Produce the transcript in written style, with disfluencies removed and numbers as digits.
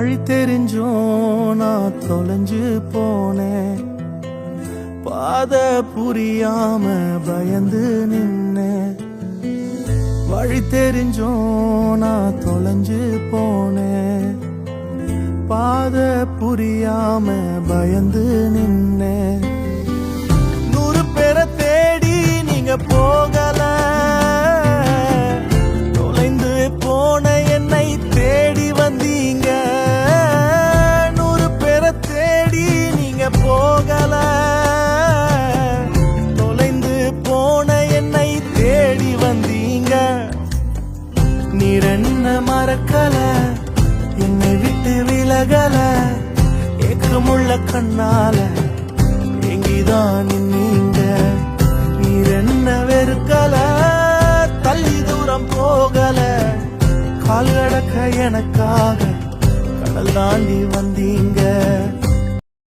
வழி தெரிஞ்சோம் நான் தொலைஞ்சு போனேன், பாத புரியாம பயந்து நின்னேன். வழி தெரிஞ்சோம் நான் தொலைஞ்சு போனேன், பாத புரியாம பயந்து நின்னேன். 100 பேரை தேடி நீங்க போகல, தொலைந்து போன என்னை தேடி வந்தீங்க. 100 பேரை தேடி நீங்க போகல, தொலைந்து போன என்னை தேடி வந்தீங்க. நீர் என்ன மறக்கல, என்னை விட்டு விலகல, ஏக்கமுள்ள கண்ணால எங்கிதான் நின்னீங்க. நீர் என்ன வெறுக்கல, தள்ளி தூரம் போகல, கால் கடக்க எனக்காக கடல் தாண்டி வந்தீங்க.